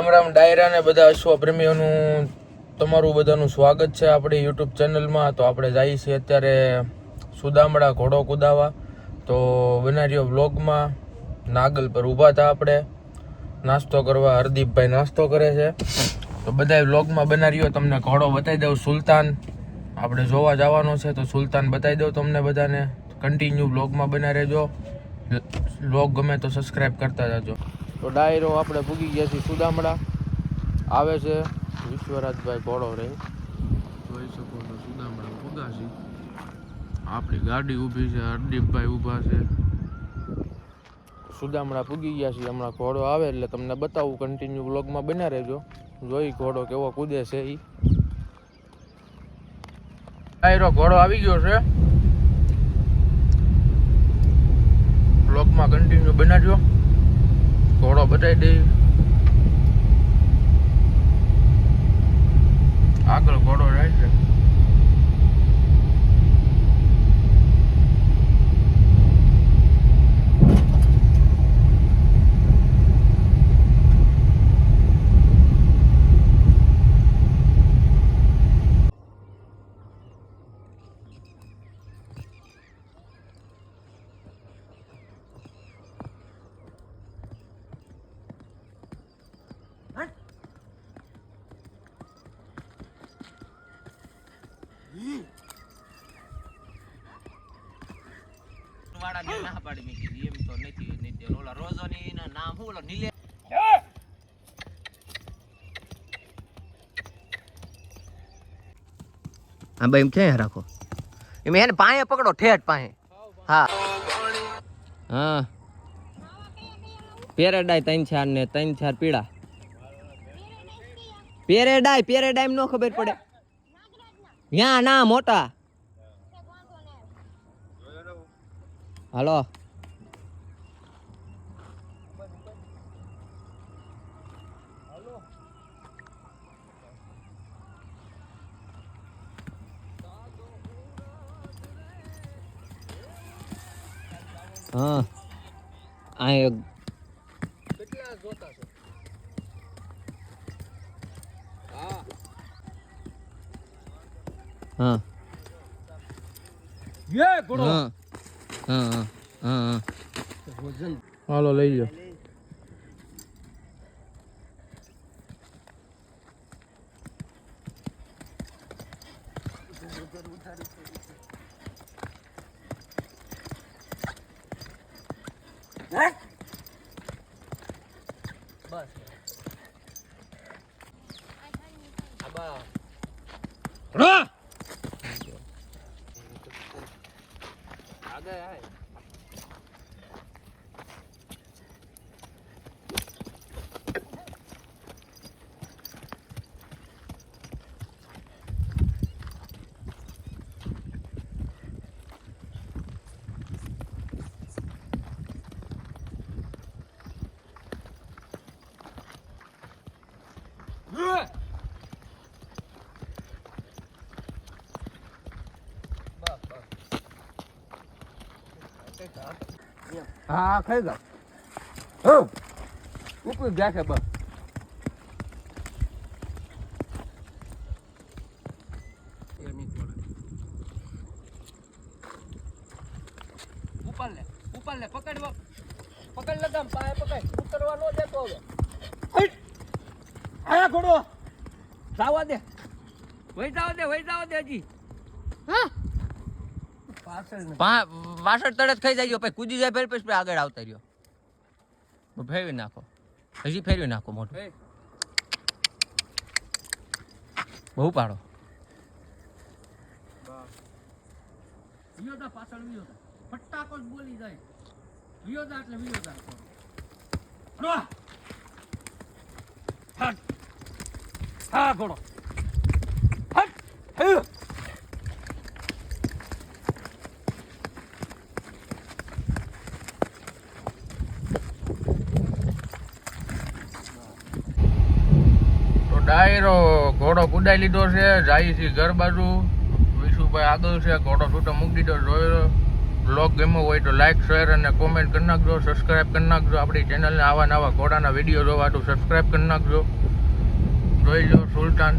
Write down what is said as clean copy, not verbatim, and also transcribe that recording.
રામ રામ ડાયરા ને બધા અશ્વ પ્રેમીઓનું તમારું બધાનું સ્વાગત છે આપણી યુટ્યુબ ચેનલમાં. તો આપણે જઈએ છીએ અત્યારે સુદામડા ઘોડો કુદાવા. તો બનારીઓ વ્લોગમાં નાગલ પર ઊભા હતા આપણે નાસ્તો કરવા. હરદીપભાઈ નાસ્તો કરે છે તો બધા વ્લોગમાં બનારીઓ. તમને ઘોડો બતાવી દઉં, સુલતાન આપણે જોવા જવાનો છે તો સુલતાન બતાવી દઉં તમને બધાને. કન્ટિન્યુ વ્લોગમાં બના રહેજો. વ્લોગ ગમે તો સબસ્ક્રાઈબ કરતા જજો. તો ડાયરો આપણે પૂગી ગયા છીએ સુદામડા. આવે છે વિશ્વરાજભાઈ ઘોડો રહી, જોઈ શકો છો. સુદામડા પૂગાશી આપણી ગાડી ઊભી છે, હરદીપભાઈ ઊભા છે. સુદામડા પૂગી ગયા છીએ. હમણાં ઘોડો આવે એટલે તમને બતાવું. કન્ટિન્યુ વ્લોગમાં બના રહેજો. જોઈ ઘોડો કેવો કૂદે છે એ. ડાયરો ઘોડો આવી ગયો છે. વ્લોગમાં કન્ટિન્યુ બનાવજો. ઘોડો બતાવી દઈ. આગળ ઘોડો રહે છે. વાડા ને ના પાડી મે કીધી એમ તો નથી ઓલા રોઝોની ના નામ હું ઓલો નીલે હા ભાઈ એમ ક્યાં રાખો એમ એને પાએ પકડો ઠેઠ પાએ. હા હા પેરેડાય 3-4 ને 3-4 પીળા. પેરેડાય એમ નો ખબર પડે. યા ના મોટા હાલો. હા આ કેટલા જોતા છે? હા યે ઘોડો. હા હાલો લઈ લો. હા ખાઈ ગયો ઉપર ગયા છે બસ. ઉપર લે પકડ લગામ પાય પકડ ઉતરવા નો દેતો હવે. આયા ઘોડો જાવા દે વઈ જાવ દે હજી. હા પાછળ તરત ખાઈ જાય પછી કૂદી જાય ફેર પછી આગળ આવતા રહ્યો. ફેરવી નાખો, હજી ફેરવી નાખો મોટું. બહુ પાડો. વિયોદા પાછળ વિયોદા ફટાકો જ બોલી જાય. વિયોદા એટલે વિયોદા. હા ઘોડો ડાયરો ઘોડો કુદાઈ લીધો છે. જાય છે ઘર બાજુ. વિશુભાઈ આગળ છે. ઘોડો છૂટો મૂકી દીધો. બ્લોગ ગમ્યો હોય તો લાઇક શેર અને કોમેન્ટ કરી નાખજો, સબસ્ક્રાઈબ કરી નાખજો. આપણી ચેનલને આવા નવા ઘોડાના વિડીયો જોવા તો સબસ્ક્રાઈબ કરી નાખજો. જોઈ લો સુલતાન.